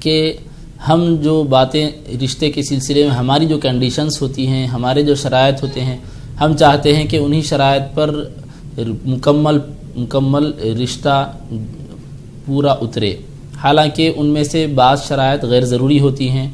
کہ ہم جو باتیں رشتے کے سلسلے میں ہماری جو کنڈیشنز ہوتی ہیں، ہمارے جو شرائط ہوتے ہیں، ہم چاہتے ہیں کہ انہی شرائط پر مکمل رشتہ پورا اترے، حالانکہ ان میں سے بعض شرائط غیر ضروری ہوتی ہیں،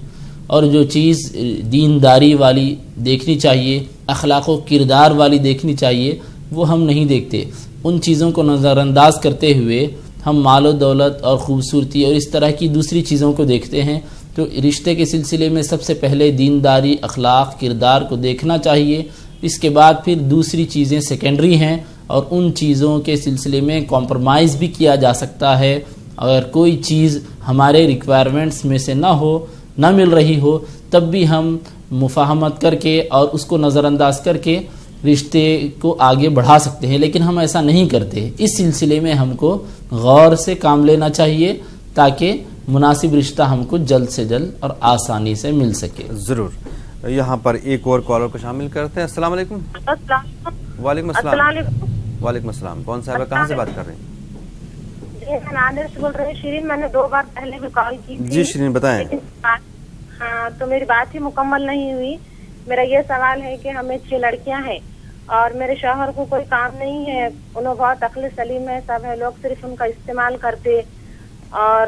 اور جو چیز دینداری والی دیکھنی چاہیے، اخلاق و کردار والی دیکھنی چاہیے، وہ ہم نہیں دیکھتے۔ ان چیزوں کو نظر انداز کرتے ہوئے ہم مال و دولت اور خوبصورتی اور اس طرح کی دوسری چیزوں کو دیکھتے ہیں۔ تو رشتے کے سلسلے میں سب سے پہلے دینداری، اخلاق، کردار کو دیکھنا چاہیے، اس کے بعد پھر دوسری چیزیں سیکنڈری ہیں، اور ان چیزوں کے سلسلے میں کمپرومائز بھی کیا جا سکتا ہے۔ اگر کوئی چیز ہمارے ریکوائرمنٹس میں سے نہ مل رہی ہو، تب بھی ہم مفاہمت کر کے اور اس کو نظر انداز کر کے رشتے کو آگے بڑھا سکتے ہیں، لیکن ہم ایسا نہیں کرتے۔ اس سلسلے میں ہم کو غور سے کام لینا چاہیے تاکہ مناسب رشتہ ہم کو جلد سے جلد اور آسانی سے مل سکے۔ ضرور، یہاں پر ایک اور کالر کو شامل کرتے ہیں۔ السلام علیکم۔ وعلیکم السلام۔ وعلیکم السلام، کون صاحبہ کہاں سے بات کر رہے ہیں؟ میں نادر سے بول رہی ہوں شیرین، میں نے 2 بار پہلے بھی کال کی تھی۔ جی شیرین بتائیں۔ ہاں، تو میری بات ہی مکمل نہیں ہوئی۔ میرا یہ سوال ہے کہ ہمیں 6 لڑکیاں ہیں اور میرے شوہر کو کوئی کام نہیں ہے، انہوں بہت عقل سلیم ہے، سب ہے، لوگ صرف ان کا استعمال کرتے اور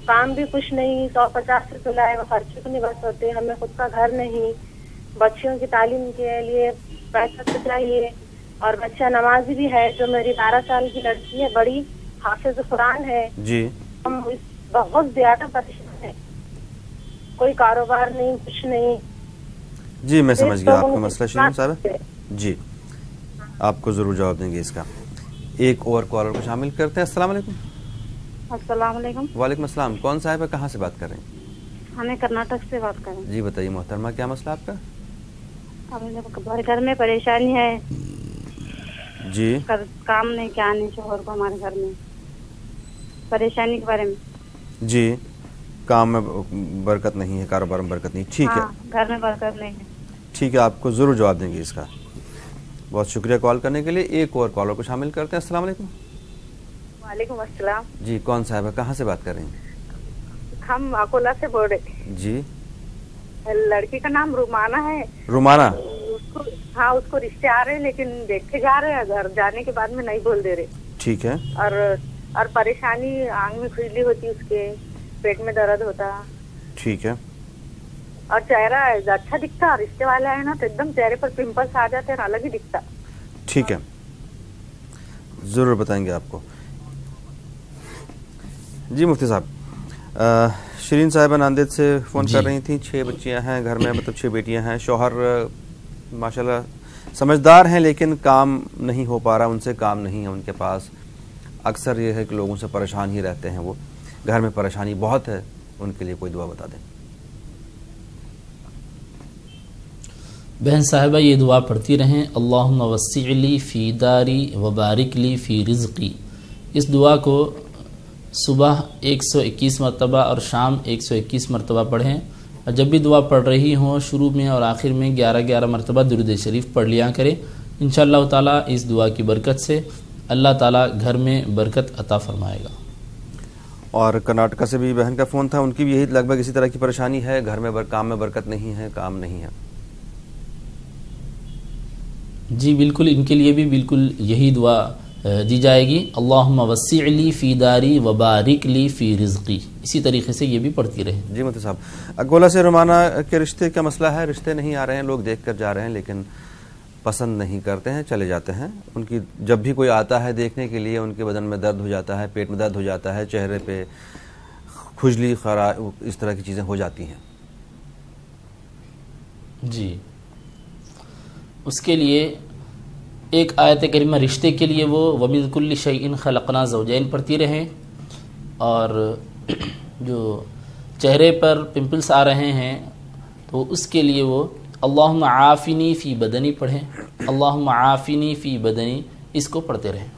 کام بھی کچھ نہیں، 150 روپے لائے وہ خرچے کو نہیں بس ہوتے، ہمیں خود کا گھر نہیں، بچیوں کی تعلیم کے لیے پیسہ چاہیے، اور بچہ نمازی بھی ہے جو میری 12 سال کی لڑکی ہے، بڑی حافظ قرآن ہے۔ جی، ہم بہت زیادہ پریشان ہیں، کوئی کاروبار نہیں، کچھ نہیں۔ جی میں سمجھ گیا آپ کا مسئلہ شیرین صاحب۔ جی آپ کو ضرور جواب دیں گے اس کا۔ ایک اور کالر کو شامل کرتے ہیں۔ السلام علیکم۔ السلام علیکم۔ وعلیکم السلام، کون صاحب ہے، کہاں سے بات کر رہے ہیں؟ ہمیں کرناٹک سے بات کریں۔ جی بتائیے محترمہ، کیا مسئلہ آپ کا؟ ہمارے گھر میں پریشانی ہے۔ جی، کام نہیں کیا نہیں شوہر کو، ہمارے گھر میں پریشانی کے بارے میں۔ جی، کام میں برکت نہیں ہے، کاروبار میں برکت نہیں، ٹھیک ہے، گھر میں برکت نہیں ہے۔ ٹھیک ہے، آپ کو ضرور جواب دیں گے اس کا۔ بہت شکریہ کال کرنے کے لیے۔ ایک اور کالر کو شامل کرتے ہیں۔ السلام علیکم۔ وعلیکم السلام۔ جی کون صاحب ہے، کہاں سے بات کر رہے ہیں؟ ہم اکولا سے بول رہے ہیں۔ جی، لڑکی کا نام رومانہ ہے۔ رومانہ؟ ہاں، اس کو رشتے آ رہے ہیں لیکن دیکھتے جا رہے ہیں، گھر جانے کے بعد میں نہیں بول دے رہے۔ ٹھیک ہے۔ اور پریشانی، آنکھ میں کھجلی ہوتی، اس کے پیٹ میں درد ہوتا۔ ٹھیک ہے۔ اور چہرہ اچھا دکھتا، رشتے والا ہے نا تو ایک دم چہرے پر پمپلس آ جاتے ہیں، الگ ہی دکھتا۔ ٹھیک ہے، ضرور بتائیں گے آپ کو۔ جی مفتی صاحب، شیرین صاحبہ ناندیڑ سے فون کر رہی تھیں، 6 بچیاں ہیں گھر میں، مطلب 6 بیٹیاں ہیں، شوہر ماشاءاللہ سمجھدار ہیں لیکن کام نہیں ہو پا رہا، ان سے کام نہیں ہے ان کے پاس، اکثر یہ ہے کہ لوگوں سے پریشان ہی رہتے ہیں، وہ گھر میں پریشانی بہت ہے، ان کے لیے کوئی دعا بتا دیں۔ بہن صاحبہ یہ دعا پڑھتی رہیں، اللہم وسع لی فی داری وبارک لی فی رزقی۔ اس دعا کو صبح 121 مرتبہ اور شام 121 مرتبہ پڑھیں، اور جب بھی دعا پڑھ رہی ہوں شروع میں اور آخر میں 11 مرتبہ درود شریف پڑھ لیا کریں۔ انشاءاللہ تعالیٰ اس دعا کی برکت سے اللہ تعالیٰ گھر میں برکت عطا فرمائے گا۔ اور کرناٹکا سے بھی بہن کا فون تھا، ان کی بھی یہی لگ بھگ اسی طرح کی پریشانی ہے، گھر میں کام میں برکت نہیں ہے، کام نہیں ہے۔ جی بالکل، ان کے لیے بھی بالکل یہی دعا دی جائے گی، اللہم وسع لی فی داری وبارک لی فی رزقی، اسی طریقے سے یہ بھی پڑھتی رہے۔ جی مفتی صاحب، اکولا سے رومانہ کے رشتے کا مسئلہ ہے، رشتے نہیں آ رہے ہیں، لوگ دیکھ کر جا رہے ہیں لیکن پسند نہیں کرتے ہیں، چلے جاتے ہیں۔ ان کی جب بھی کوئی آتا ہے دیکھنے کے لیے، ان کے بدن میں درد ہو جاتا ہے، پیٹ میں درد ہو جاتا ہے، چہرے پہ کھجلی، اس طرح کی چیزیں ہو جاتی ہیں۔ جی، اس کے لیے ایک آیت کریمہ رشتے کے لیے وہ وَمِن كُلِّ شَيْءٍ خَلَقْنَا زَوْجَيْن پڑھتی رہیں، اور جو چہرے پر پمپلس آ رہے ہیں تو اس کے لیے وہ اللہم عافنی فی بدنی پڑھیں، اللہم عافنی فی بدنی، اس کو پڑھتے رہیں۔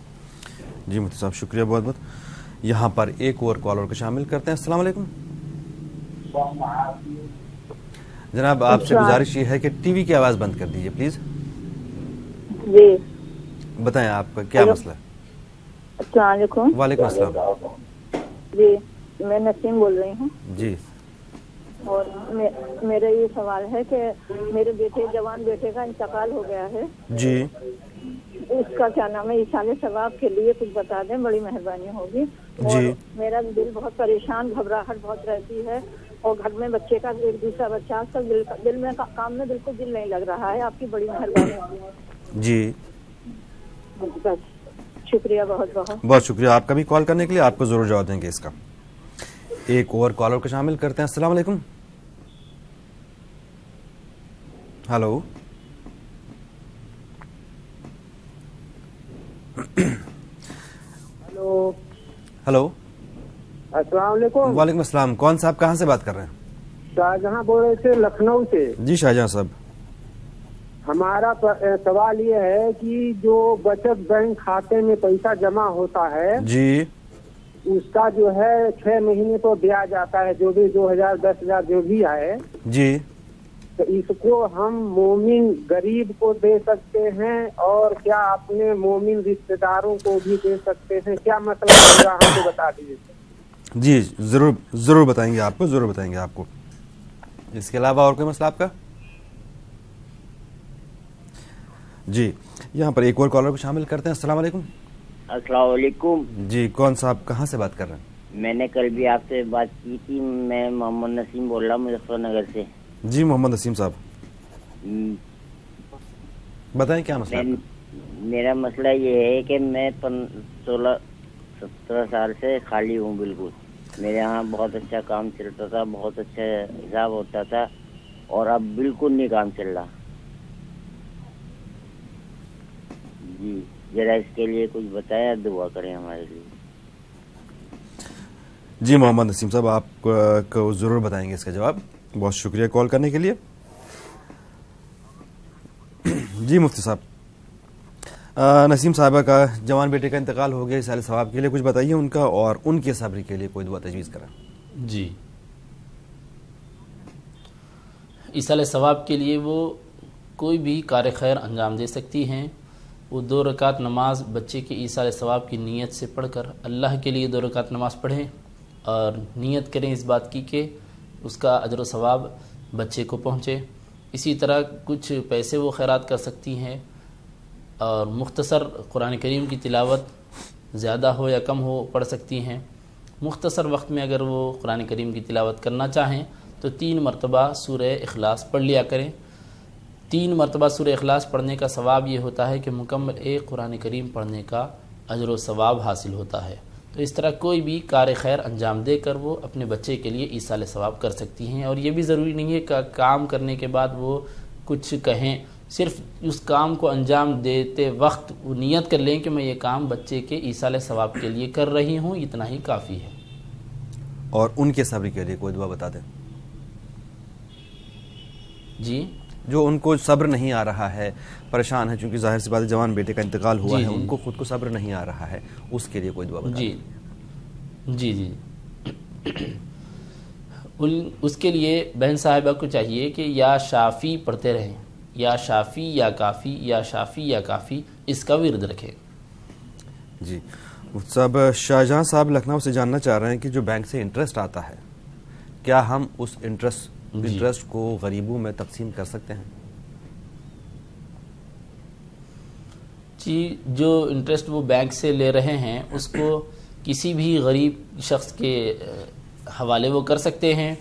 جی مفتی صاحب شکریہ بہت بہت۔ یہاں پر ایک اور کالر کو شامل کرتے ہیں۔ السلام علیکم جناب، آپ سے گزارش یہ ہے کہ ٹی وی کی آواز بند کر دیجیے پلیز۔ جی بتائیں آپ کا کیا مسئلہ ہے؟ السلام علیکم۔ وعلیکم السلام۔ جی میں نسیم بول رہی ہوں جی. اور میرا یہ سوال ہے کہ میرے بیٹے جوان بیٹے کا انتقال ہو گیا ہے جی. اس کا کیا نام ہے ایصال ثواب کے لیے کچھ بتا دیں, بڑی مہربانی ہوگی. اور جی. میرا دل بہت پریشان, گھبراہٹ بہت رہتی ہے, اور گھر میں بچے کا ایک دوسرا بچہ آج کل دل میں کام میں بالکل دل نہیں لگ رہا ہے. آپ کی بڑی مہربانی ہوگی. جی بس شکریہ, بہت بہت بہت شکریہ آپ کا بھی کال کرنے کے لیے. آپ کو ضرور جواب دیں گے اس کا. ایک اور کالر کو شامل کرتے ہیں. السلام علیکم. ہلو. ہلو. ہلو. السلام علیکم. وعلیکم السلام. کون صاحب کہاں سے بات کر رہے ہیں؟ شاہجہاں بول رہے تھے, لکھنؤ سے. جی شاہجہاں صاحب. ہمارا سوال یہ ہے کہ جو بچت بینک کھاتے میں پیسہ جمع ہوتا ہے جی. اس کا جو ہے 6 مہینے تو دیا جاتا ہے, جو بھی 2000 10,000 جو بھی آئے, جی. تو اس کو ہم مومن غریب کو دے سکتے ہیں اور کیا اپنے مومن رشتے داروں کو بھی دے سکتے ہیں؟ کیا مسئلہ ہوگا ہم کو بتا دیجیے. جی ضرور بتائیں گے آپ کو, ضرور بتائیں گے آپ کو. اس کے علاوہ اور کوئی مسئلہ آپ کا؟ جی یہاں پر ایک اور کالر کو شامل کرتے ہیں. السلام علیکم. السلام علیکم. جی کون صاحب کہاں سے بات کر رہے ہیں؟ میں نے کل بھی آپ سے بات کی تھی. میں محمد نسیم بول رہا ہوں مظفر نگر سے. جی محمد نسیم صاحب بتائیں کیا مسئلہ ہے. میرا مسئلہ یہ ہے کہ میں 16-17 سال سے خالی ہوں بالکل. میرے یہاں بہت اچھا کام چلتا تھا, بہت اچھا حساب ہوتا تھا, اور اب بالکل نہیں کام چل رہا. جی ذرا اس کے لیے کچھ بتایا, دعا کریں ہمارے لیے. جی محمد نسیم صاحب آپ کو ضرور بتائیں گے اس کا جواب. بہت شکریہ کال کرنے کے لیے. جی مفتی صاحب, نسیم صاحبہ کا جوان بیٹے کا انتقال ہو گیا, ایصال ثواب کے لیے کچھ بتائیے ان کا, اور ان کے صبر کے لیے کوئی دعا تجویز کریں. جی ایصال ثواب کے لیے وہ کوئی بھی کار خیر انجام دے سکتی ہیں. وہ 2 رکعت نماز بچے کے ایصال ثواب کی نیت سے پڑھ کر اللہ کے لیے 2 رکعت نماز پڑھیں, اور نیت کریں اس بات کی کہ اس کا اجر و ثواب بچے کو پہنچے. اسی طرح کچھ پیسے وہ خیرات کر سکتی ہیں, اور مختصر قرآن کریم کی تلاوت زیادہ ہو یا کم ہو پڑھ سکتی ہیں. مختصر وقت میں اگر وہ قرآن کریم کی تلاوت کرنا چاہیں تو 3 مرتبہ سورہ اخلاص پڑھ لیا کریں. 3 مرتبہ سورہ اخلاص پڑھنے کا ثواب یہ ہوتا ہے کہ مکمل ایک قرآن کریم پڑھنے کا اجر و ثواب حاصل ہوتا ہے. تو اس طرح کوئی بھی کار خیر انجام دے کر وہ اپنے بچے کے لیے ایصال ثواب کر سکتی ہیں. اور یہ بھی ضروری نہیں ہے کہ کام کرنے کے بعد وہ کچھ کہیں, صرف اس کام کو انجام دیتے وقت وہ نیت کر لیں کہ میں یہ کام بچے کے ایصال ثواب کے لیے کر رہی ہوں, اتنا ہی کافی ہے. اور ان کے صبر کے لیے کوئی دعا بتا دیں. جی جو ان کو صبر نہیں آ رہا ہے, پریشان ہے, چونکہ ظاہر سی بات ہے جوان بیٹے کا انتقال ہوا ہے, ان کو خود کو صبر نہیں آ رہا ہے, اس کے لیے کوئی دعا بتا دیں. جی اس کے لیے بہن صاحبہ کو چاہیے کہ یا شافی پڑھتے رہیں, یا شافی یا کافی, یا شافی یا کافی, اس کا ورد رکھیں. جی صاحب, شاہجہاں صاحب لکھنؤ سے جاننا چاہ رہے ہیں کہ جو بینک سے انٹرسٹ آتا ہے, کیا ہم اس انٹرسٹ کو غریبوں میں تقسیم کر سکتے ہیں؟ جی جو انٹرسٹ وہ بینک سے لے رہے ہیں اس کو کسی بھی غریب شخص کے حوالے وہ کر سکتے ہیں,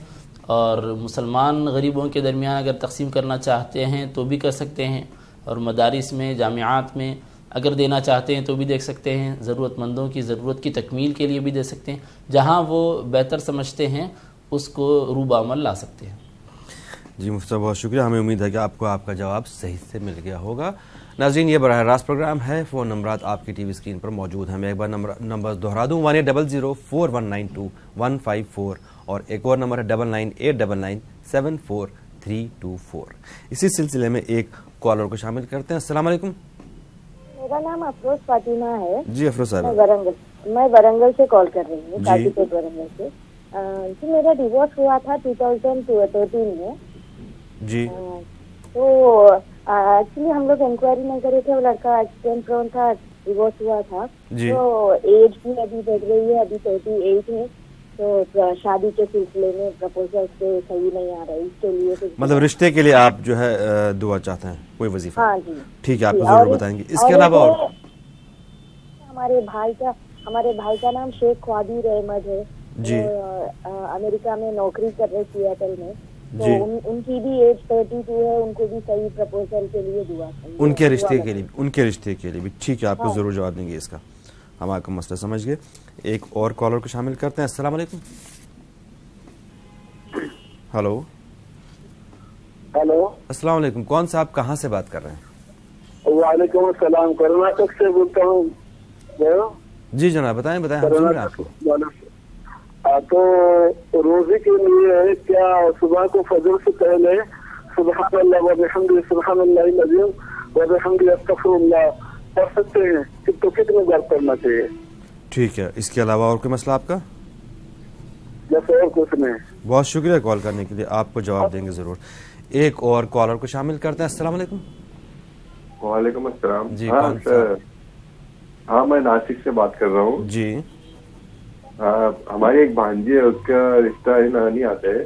اور مسلمان غریبوں کے درمیان اگر تقسیم کرنا چاہتے ہیں تو بھی کر سکتے ہیں, اور مدارس میں جامعات میں اگر دینا چاہتے ہیں تو بھی دے سکتے ہیں, ضرورت مندوں کی ضرورت کی تکمیل کے لیے بھی دے سکتے ہیں. جہاں وہ بہتر سمجھتے ہیں اس کو روبہ عمل لا سکتے ہیں. جی مفتی صاحب بہت شکریہ. ہمیں امید ہے کہ آپ کو آپ کا جواب صحیح سے مل گیا ہوگا. ناظرین یہ براہ راست پروگرام ہے. فون نمبرات آپ کی ٹی وی اسکرین پر موجود ہیں. میں ایک بار نمبر دہرا دوں, 180041921554, اور ایک اور نمبر ہے 9989974324. اسی سلسلے میں ایک کالر کو شامل کرتے ہیں. السلام علیکم. میرا نام افروز فاطمہ ہے. جی افروز صاحب. میں ورنگل سے کال کر رہی ہوں, کاجی پیٹ ورنگل سے. جی میرا ڈیورس ہوا تھا 2013 میں. جی تو ایکچولی ہم لوگ انکوائری نہیں کرے تھے, وہ لڑکا ایکسیڈنٹ پرون تھا, ڈیورس ہوا تھا. تو ایج بھی ابھی بڑھ رہی ہے, ابھی 38 ہے. تو شادی کے سلسلے میں پرپوزل سے صحیح نہیں آ رہا ہے، اس کے لیے مطلب رشتے کے لیے آپ جو ہے دعا چاہتے ہیں، کوئی وظیفہ؟ ہاں جی ٹھیک ہے، آپ کو ضرور بتائیں گے۔ اس کے علاوہ اور ہمارے بھائی کا نام شیخ خوادیر احمد ہے جی، امریکہ میں نوکری کر رہے سیاٹل میں، تو جی، ان کی بھی ایج 32 ہے، ان کو بھی صحیح پرپوزل کے لیے دعا چاہیے، ان کے رشتے کے لیے بھی۔ ٹھیک ہے، آپ کو ضرور جواب دیں گے اس کا، ہم آپ کا مسئلہ سمجھ گئے۔ ایک اور کالر کو شامل کرتے ہیں۔ السلام علیکم۔ ہلو، ہلو، السلام علیکم، کون صاحب کہاں سے بات کر رہے ہیں؟ وعلیکم السلام، کرناٹک سے بولتا ہوں۔ جی جناب، بتائیں ہم سن رہے ہیں آپ کو۔ تو روزے کے لیے کیا صبح کو فجر سے پہلے سبحان اللہ وبحمدہ سبحان اللہ العظیم وبحمدہ استغفر اللہ پڑھ سکتے ہیں؟ تو کتنے بار پڑھنا چاہیے؟ ٹھیک ہے، اس کے علاوہ اور کوئی مسئلہ آپ کا؟ جیسے اور کچھ نہیں۔ بہت شکریہ کال کرنے کے لیے، آپ کو جواب دیں گے ضرور۔ ایک اور کالر کو شامل کرتے ہیں۔ السلام علیکم۔ وعلیکم السلام۔ جی، کون سا؟ ہاں، میں ناسک سے بات کر رہا ہوں۔ جی، ہماری ایک بھانجی ہے، اس کا رشتہ نہیں آتا ہے،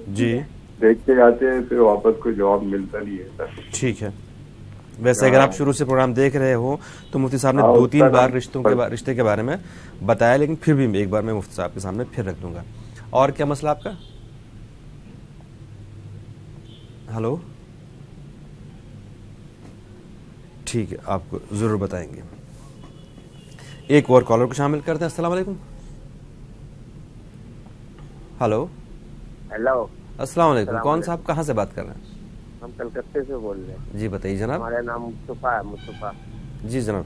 جی، دیکھتے جاتے ہیں پھر واپس کوئی جواب ملتا نہیں ہے۔ ٹھیک ہے، ویسے اگر آپ شروع سے پروگرام دیکھ رہے ہو تو مفتی صاحب نے 2-3 بار رشتے کے بارے میں بتایا، لیکن پھر بھی ایک بار میں مفتی صاحب کے سامنے پھر رکھ دوں گا۔ اور کیا مسئلہ آپ کا؟ ہلو، ٹھیک ہے، آپ کو ضرور بتائیں گے۔ ایک اور کالر کو شامل کرتے ہیں۔ السلام علیکم۔ ہلو، ہیلو، السلام علیکم، کون صاحب کہاں سے بات کر رہے ہیں؟ ہم کلکتے سے بول رہے ہیں۔ جی بتائیے جناب۔ ہمارا نام مصطفیٰ ہے، مصطفیٰ۔ جی جناب۔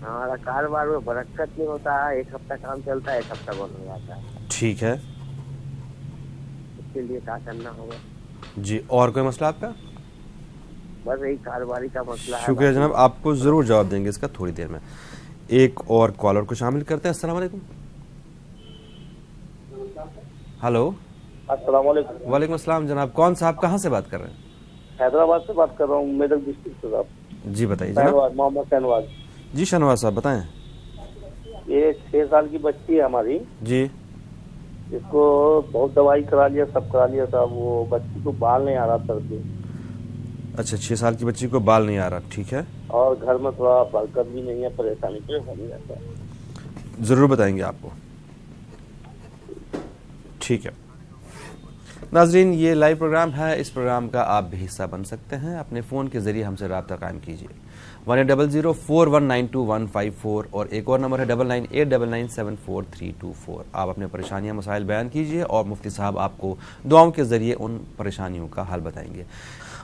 ہمارا کاروبار میں برکت نہیں ہوتا ہے، ایک ہفتہ کام چلتا ہے، ایک ہفتہ بند ہو جاتا ہے، ٹھیک ہے، اس کے لیے کیا کرنا ہوگا؟ جی، اور کوئی مسئلہ آپ کا؟ بس یہی کاروباری کا مسئلہ ہے۔ شکریہ جناب، آپ کو ضرور جواب دیں گے اس کا تھوڑی دیر میں۔ ایک اور کالر کو شامل کرتے ہیں۔ السلام علیکم۔ ہلو، السلام علیکم۔ وعلیکم السلام جناب، کون صاحب کہاں سے بات کر رہے ہیں؟ حیدرآباد سے بات کر رہا ہوں، میڈل ڈسٹرکٹ سے صاحب۔ جی بتائیے جناب۔ محمد شہنواز۔ جی شہنواز صاحب بتائیں۔ یہ 6 سال کی بچی ہے ہماری، جی، اس کو بہت دوائی کرا لیا، سب کرا لیا صاحب، وہ بچی کو بال نہیں آ رہا سر سے۔ اچھا، 6 سال کی بچی کو بال نہیں آ رہا، ٹھیک ہے، اور گھر میں تھوڑا برکت بھی نہیں ہے، پریشانی رہتا ہے۔ ضرور بتائیں گے آپ کو۔ ٹھیک ہے ناظرین، یہ لائیو پروگرام ہے، اس پروگرام کا آپ بھی حصہ بن سکتے ہیں، اپنے فون کے ذریعے ہم سے رابطہ قائم کیجیے۔ 180041922154 اور ایک اور نمبر ہے 9989974324۔ آپ اپنے پریشانیاں مسائل بیان کیجیے اور مفتی صاحب آپ کو دعاؤں کے ذریعے ان پریشانیوں کا حل بتائیں گے۔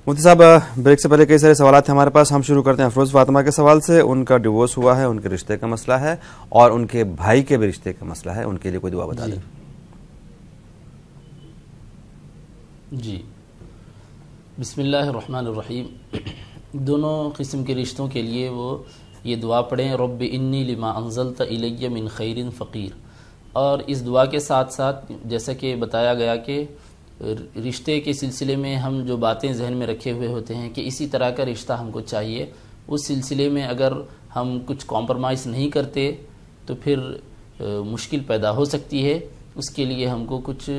مفتی صاحب، بریک سے پہلے کئی سارے سوالات ہیں ہمارے پاس، ہم شروع کرتے ہیں افروز فاطمہ کے سوال سے۔ ان کا ڈیورس ہوا ہے، ان کے رشتے کا مسئلہ ہے اور ان کے بھائی کے بھی رشتے کا مسئلہ ہے، ان کے لیے کوئی دعا بتا دیں۔ جی، بسم اللہ الرحمن الرحیم۔ دونوں قسم کے رشتوں کے لیے وہ یہ دعا پڑھیں، رب انی لما انزلت الی من خیر فقیر۔ اور اس دعا کے ساتھ ساتھ جیسا کہ بتایا گیا کہ رشتے کے سلسلے میں ہم جو باتیں ذہن میں رکھے ہوئے ہوتے ہیں کہ اسی طرح کا رشتہ ہم کو چاہیے، اس سلسلے میں اگر ہم کچھ کمپرومائز نہیں کرتے تو پھر مشکل پیدا ہو سکتی ہے۔ اس کے لیے ہم کو کچھ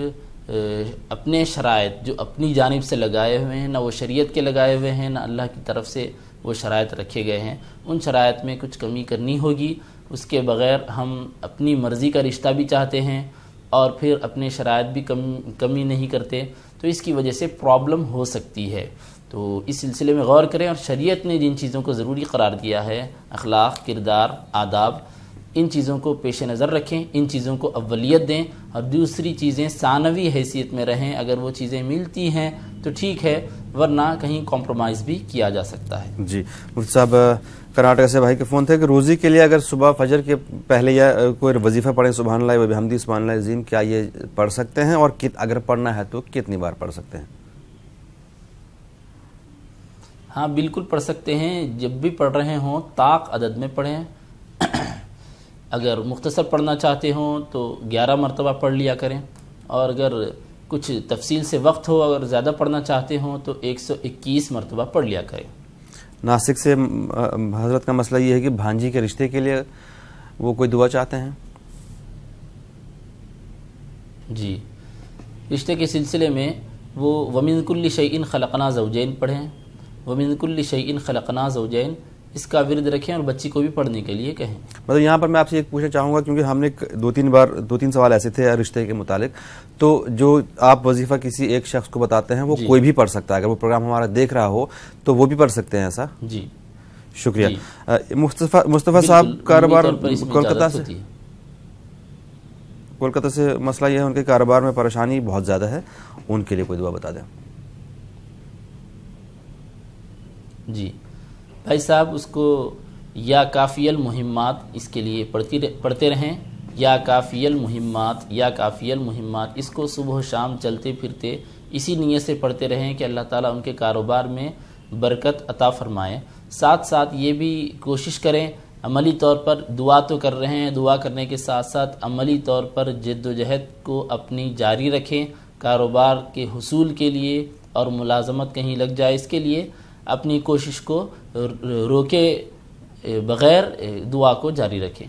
اپنے شرائط جو اپنی جانب سے لگائے ہوئے ہیں، نہ وہ شریعت کے لگائے ہوئے ہیں، نہ اللہ کی طرف سے وہ شرائط رکھے گئے ہیں، ان شرائط میں کچھ کمی کرنی ہوگی۔ اس کے بغیر ہم اپنی مرضی کا رشتہ بھی چاہتے ہیں اور پھر اپنے شرائط بھی کمی نہیں کرتے، تو اس کی وجہ سے پرابلم ہو سکتی ہے۔ تو اس سلسلے میں غور کریں، اور شریعت نے جن چیزوں کو ضروری قرار دیا ہے، اخلاق، کردار، آداب، ان چیزوں کو پیش نظر رکھیں، ان چیزوں کو اولیت دیں، اور دوسری چیزیں ثانوی حیثیت میں رہیں۔ اگر وہ چیزیں ملتی ہیں تو ٹھیک ہے، ورنہ کہیں کمپرومائز بھی کیا جا سکتا ہے۔ جی مفتی صاحب، کرناٹک سے بھائی کے فون تھے کہ روزی کے لیے اگر صبح فجر کے پہلے یا کوئی وظیفہ پڑھیں، سبحان اللہ و بحمدہ سبحان اللہ العظیم، کیا یہ پڑھ سکتے ہیں؟ اور اگر پڑھنا ہے تو کتنی بار پڑھ سکتے ہیں؟ ہاں بالکل پڑھ سکتے ہیں، جب بھی پڑھ رہے ہوں طاق عدد میں پڑھیں۔ اگر مختصر پڑھنا چاہتے ہوں تو 11 مرتبہ پڑھ لیا کریں، اور اگر کچھ تفصیل سے وقت ہو، اگر زیادہ پڑھنا چاہتے ہوں تو 121 مرتبہ پڑھ لیا کریں۔ ناسک سے حضرت کا مسئلہ یہ ہے کہ بھانجی کے رشتے کے لیے وہ کوئی دعا چاہتے ہیں۔ جی، رشتے کے سلسلے میں وہ وَمِن كُلِّ شَيْءٍ خَلَقْنَا زَوْجَيْن پڑھیں، وَمِن كُلِّ شَيْءٍ خَلَقْنَا زَوْجَيْن، اس کا ورد رکھیں اور بچی کو بھی پڑھنے کے لیے کہیں۔ مطلب یہاں پر میں آپ سے ایک پوچھنا چاہوں گا، کیونکہ ہم نے دو تین سوال ایسے تھے رشتے کے متعلق، تو جو آپ وظیفہ کسی ایک شخص کو بتاتے ہیں وہ کوئی بھی پڑھ سکتا ہے، اگر وہ پروگرام ہمارا دیکھ رہا ہو تو وہ بھی پڑھ سکتے ہیں ایسا؟ جی شکریہ۔ مصطفیٰ صاحب کاروبار کولکتہ سے مسئلہ یہ ہے ان کے کاروبار میں پریشانی بہت زیادہ ہے، ان کے لیے کوئی دعا بتا دیں۔ جی بھائی صاحب، اس کو یا کافی المہمات اس کے لیے پڑھتے رہیں، یا کافی المہمات، یا کافی المہمات، اس کو صبح و شام چلتے پھرتے اسی نیت سے پڑھتے رہیں کہ اللہ تعالیٰ ان کے کاروبار میں برکت عطا فرمائے۔ ساتھ ساتھ یہ بھی کوشش کریں، عملی طور پر دعا تو کر رہے ہیں، دعا کرنے کے ساتھ ساتھ عملی طور پر جد و جہد کو اپنی جاری رکھیں کاروبار کے حصول کے لیے، اور ملازمت کہیں لگ جائے اس کے لیے اپنی کوشش کو روکے بغیر دعا کو جاری رکھیں۔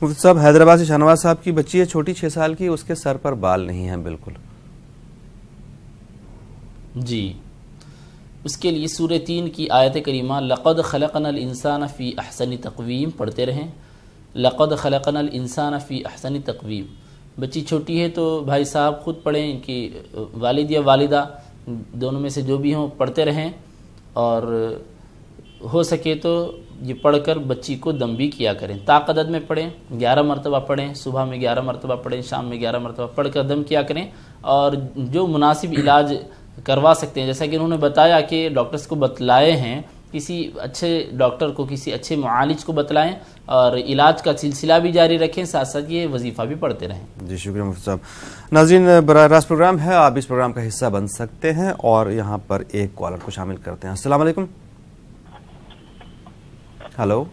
مفتی صاحب، حیدرآباد سے شاہنواز صاحب کی بچی ہے چھوٹی 6 سال کی، اس کے سر پر بال نہیں ہیں بالکل۔ جی، اس کے لیے سورہ 3 کی آیت کریمہ لقد خلقنا الانسان فی احسن تقویم پڑھتے رہیں۔ لقد خلقنا الانسان فی احسن تقویم۔ بچی چھوٹی ہے تو بھائی صاحب خود پڑھیں، ان کی والد یا والدہ دونوں میں سے جو بھی ہوں پڑھتے رہیں، اور ہو سکے تو یہ پڑھ کر بچی کو دم بھی کیا کریں۔ طاقت میں پڑھیں، 11 مرتبہ پڑھیں، صبح میں 11 مرتبہ پڑھیں، شام میں 11 مرتبہ پڑھ کر دم کیا کریں، اور جو مناسب علاج کروا سکتے ہیں، جیسا کہ انہوں نے بتایا کہ ڈاکٹرز کو بتلائے ہیں، کسی اچھے ڈاکٹر کو، کسی اچھے معالج کو بتلائیں، اور علاج کا سلسلہ بھی جاری رکھیں، ساتھ ساتھ یہ وظیفہ بھی پڑھتے رہیں۔ جی شکریہ مفتی صاحب۔ ناظرین، براہ راست پروگرام ہے، آپ اس پروگرام کا حصہ بن سکتے ہیں، اور یہاں پر ایک کالر کو شامل کرتے ہیں۔ السلام علیکم۔ ہلو،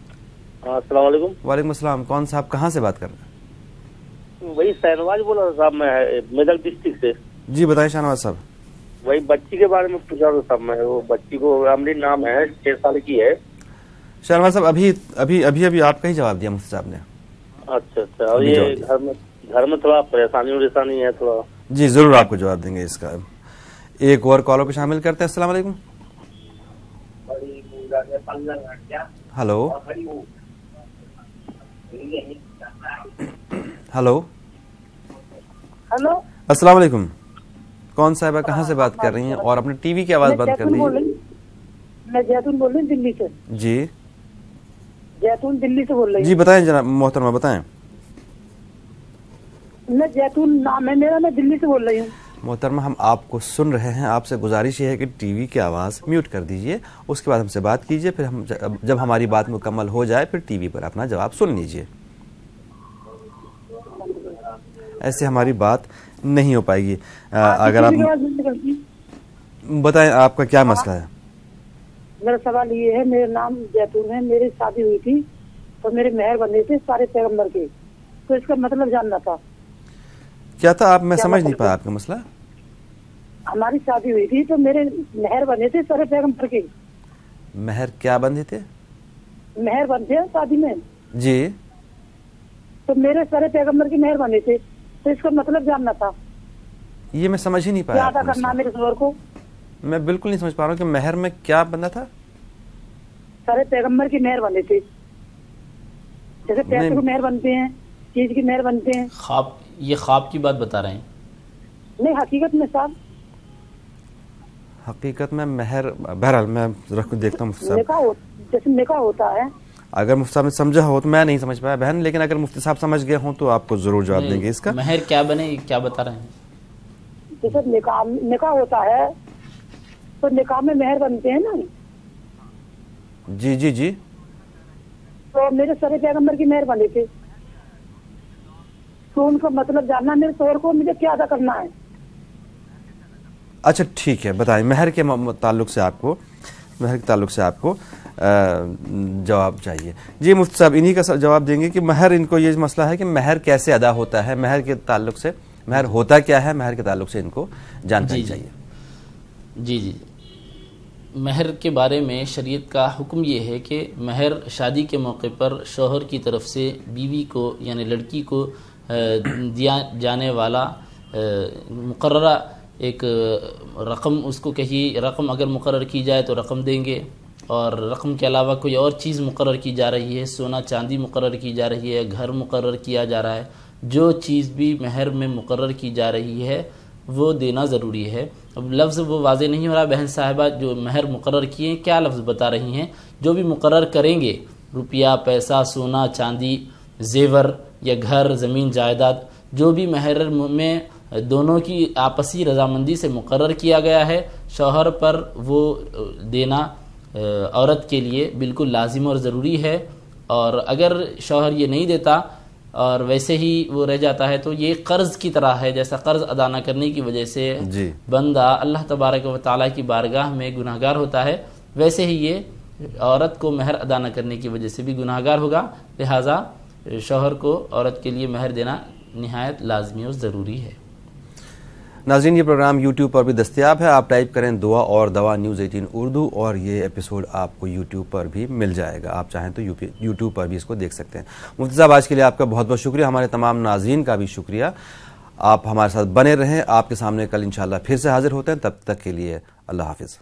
السلام علیکم۔ وعلیکم السلام، کون صاحب کہاں سے بات کر رہے ہیں؟ وہی شہنواز بول رہا تھا صاحب، میں میدک ڈسٹرکٹ سے۔ جی بتائیں شاہنواز صاحب۔ وہی بچی کے بارے میں پوچھا تھا صاحب میں، وہ بچی کو عامرین نام ہے، 6 سال کی ہے۔ شاہنواز صاحب ابھی آپ کا ہی جواب دیا مفتی صاحب نے۔ اچھا، اور یہ گھر میں تھوڑا پریشانی ہے تھوڑا۔ جی ضرور آپ کو جواب دیں گے اس کا۔ ایک اور کالر کو شامل کرتے ہیں۔ السلام علیکم۔ ہلو ہلو ہلو، السلام علیکم، کون صاحبہ کہاں سے بات کر رہی ہیں، اور اپنے ٹی وی کی آواز بند کر دیجیے۔ میں جیتون بول رہی ہوں دلی سے۔ جی جیتون دلی سے بول رہی ہوں۔ جی بتائیں جناب محترمہ، بتائیں۔ میں جیتون نام ہے میرا، میں دلی سے بول رہی ہوں۔ محترمہ، ہم آپ کو سن رہے ہیں، آپ سے گزارش یہ ہے کہ ٹی وی کی آواز میوٹ کر دیجئے، اس کے بعد ہم سے بات کیجئے، پھر جب ہماری بات مکمل ہو جائے پھر ٹی وی پر اپنا جواب سن لیجئے۔ ایسے ہماری بات نہیں ہو پائے گی۔ اگر آپ بتائیں آپ کا کیا مسئلہ ہے؟ میرا سوال یہ ہے، میرا نام جیتون ہے، میری شادی ہوئی تھی تو میرے مہر بندے تھے سارے پیغمبر کے، تو اس کا مطلب جاننا تھا۔ کیا تھا آپ؟ میں سمجھ نہیں پایا آپ کا مسئلہ۔ ہماری شادی ہوئی تھی تو میرے مہر بندے تھے سارے پیغمبر کے۔ مہر کیا بندے تھے؟ مہر بندے شادی میں جی، تو میرے سارے پیغمبر کے مہر بندے تھے، تو اس کا مطلب جاننا تھا۔ یہ میں سمجھ ہی نہیں پایا۔ کیا ادا کرنا میرے شوہر کو؟ میں بالکل نہیں سمجھ پا رہا ہوں کہ مہر میں کیا بندہ تھا؟ سارے پیغمبر کی مہر بندے تھے، جیسے پیسے کو مہر بنتے ہیں، چیز کی مہر بنتے ہیں۔ یہ خواب کی بات بتا رہے ہیں؟ نہیں، حقیقت میں صاحب، حقیقت میں مہر، بہرحال میں دیکھتا ہوں مفتی صاحب، جیسے نکاح ہوتا ہے۔ اگر مفتی صاحب نے سمجھا ہو تو، میں نہیں سمجھ پایا بہن، لیکن اگر مفتی صاحب سمجھ گئے ہوں تو آپ کو ضرور جواب دیں گے اس کا۔ مہر کیا بنے، کیا بتا رہے ہیں؟ جیسے نکاح ہوتا ہے تو نکاح میں مہر بنتے ہیں نا۔ جی جی جی، تو میرے سارے پیغمبر کی مہر بندے تھے، تو ان کا مطلب جاننا میرے شوہر کو مجھے کیا ادا کرنا ہے۔ اچھا ٹھیک ہے، بتائیں مہر کے تعلق سے آپ کو جواب چاہیے۔ جی مفتی صاحب انہی کا جواب دیں گے کہ مہر، ان کو یہ مسئلہ ہے کہ مہر کیسے ادا ہوتا ہے، مہر کے تعلق سے، مہر ہوتا کیا ہے، مہر کے تعلق سے ان کو جانکاری چاہیے۔ جی جی، مہر کے بارے میں شریعت کا حکم یہ ہے کہ مہر شادی کے موقع پر شوہر کی طرف سے بیوی کو، یعنی لڑکی کو دیا جانے والا مقررہ ایک رقم اس کو کہیے، رقم اگر مقرر کی جائے تو رقم دیں گے، اور رقم کے علاوہ کوئی اور چیز مقرر کی جا رہی ہے، سونا چاندی مقرر کی جا رہی ہے، گھر مقرر کیا جا رہا ہے، جو چیز بھی مہر میں مقرر کی جا رہی ہے وہ دینا ضروری ہے۔ اب لفظ وہ واضح نہیں ہو رہا، بہن صاحبہ جو مہر مقرر کیے ہیں کیا لفظ بتا رہی ہیں؟ جو بھی مقرر کریں گے، روپیہ، پیسہ، سونا چاندی، زیور یا گھر، زمین جائیداد، جو بھی مہر میں دونوں کی آپسی رضامندی سے مقرر کیا گیا ہے، شوہر پر وہ دینا عورت کے لیے بالکل لازم اور ضروری ہے۔ اور اگر شوہر یہ نہیں دیتا اور ویسے ہی وہ رہ جاتا ہے تو یہ قرض کی طرح ہے، جیسا قرض ادا نہ کرنے کی وجہ سے بندہ اللہ تبارک و تعالیٰ کی بارگاہ میں گناہگار ہوتا ہے، ویسے ہی یہ عورت کو مہر ادا نہ کرنے کی وجہ سے بھی گناہگار ہوگا۔ لہٰذا شوہر کو عورت کے لیے مہر دینا نہایت لازمی اور ضروری ہے۔ ناظرین، یہ پروگرام یوٹیوب پر بھی دستیاب ہے، آپ ٹائپ کریں دعا اور دوا نیوز 18 اردو اور یہ ایپیسوڈ آپ کو یوٹیوب پر بھی مل جائے گا، آپ چاہیں تو یوٹیوب پر بھی اس کو دیکھ سکتے ہیں۔ مفتی صاحب، آج کے لیے آپ کا بہت بہت شکریہ، ہمارے تمام ناظرین کا بھی شکریہ، آپ ہمارے ساتھ بنے رہیں، آپ کے سامنے کل انشاءاللہ پھر سے حاضر ہوتے ہیں، تب تک کے لیے اللہ حافظ۔